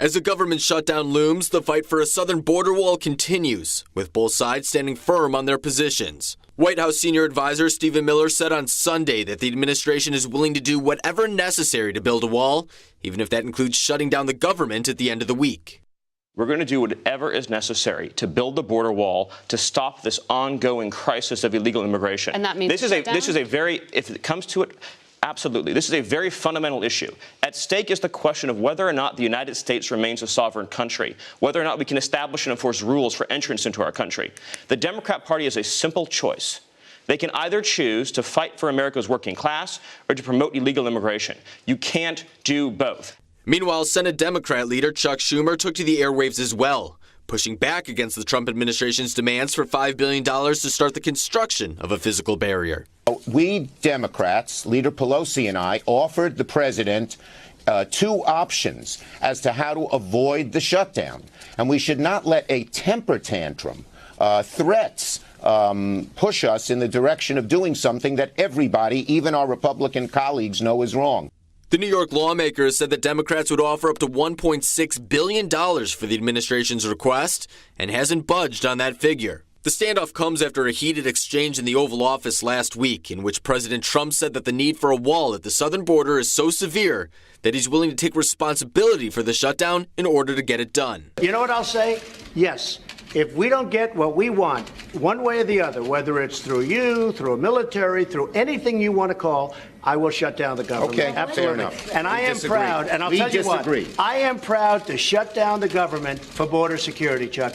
As the government shutdown looms, the fight for a southern border wall continues, with both sides standing firm on their positions. White House senior advisor Stephen Miller said on Sunday that the administration is willing to do whatever necessary to build a wall, even if that includes shutting down the government at the end of the week. We're going to do whatever is necessary to build the border wall to stop this ongoing crisis of illegal immigration. And that means this is a very, if it comes to it, absolutely. This is a very fundamental issue. At stake is the question of whether or not the United States remains a sovereign country, whether or not we can establish and enforce rules for entrance into our country. The Democrat Party has a simple choice. They can either choose to fight for America's working class or to promote illegal immigration. You can't do both. Meanwhile, Senate Democrat leader Chuck Schumer took to the airwaves as well, pushing back against the Trump administration's demands for $5 billion to start the construction of a physical barrier. We Democrats, Leader Pelosi and I, offered the president two options as to how to avoid the shutdown. And we should not let a temper tantrum, threats, push us in the direction of doing something that everybody, even our Republican colleagues, know is wrong. The New York lawmakers said that Democrats would offer up to $1.6 billion for the administration's request and hasn't budged on that figure. The standoff comes after a heated exchange in the Oval Office last week in which President Trump said that the need for a wall at the southern border is so severe that he's willing to take responsibility for the shutdown in order to get it done. You know what I'll say? Yes. If we don't get what we want, one way or the other, whether it's through you, through a military, through anything you want to call, I will shut down the government. Okay, absolutely. fair enough. And I am proud, and I'll tell you what, I am proud to shut down the government for border security, Chuck.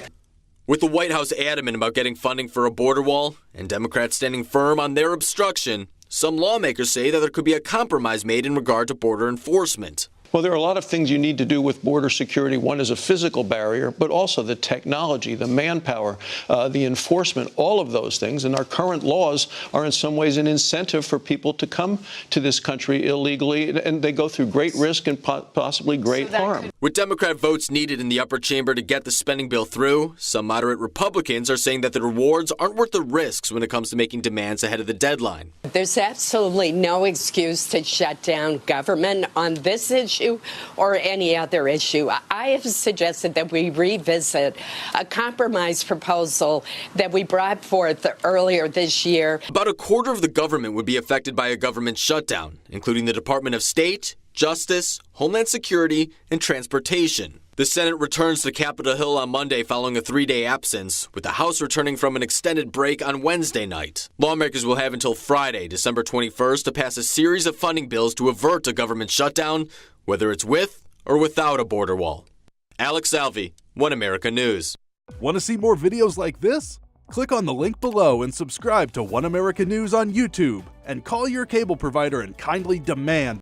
With the White House adamant about getting funding for a border wall and Democrats standing firm on their obstruction, some lawmakers say that there could be a compromise made in regard to border enforcement. Well, there are a lot of things you need to do with border security. One is a physical barrier, but also the technology, the manpower, the enforcement, all of those things. And our current laws are in some ways an incentive for people to come to this country illegally, and they go through great risk and possibly great harm. With Democrat votes needed in the upper chamber to get the spending bill through, some moderate Republicans are saying that the rewards aren't worth the risks when it comes to making demands ahead of the deadline. There's absolutely no excuse to shut down government on this issue or any other issue. I have suggested that we revisit a compromise proposal that we brought forth earlier this year. About a quarter of the government would be affected by a government shutdown, including the Department of State, Justice, Homeland Security, and Transportation. The Senate returns to Capitol Hill on Monday following a 3-day absence, with the House returning from an extended break on Wednesday night. Lawmakers will have until Friday, December 21st, to pass a series of funding bills to avert a government shutdown, whether it's with or without a border wall. Alex Salvi, One America News. Want to see more videos like this? Click on the link below and subscribe to One America News on YouTube, and call your cable provider and kindly demand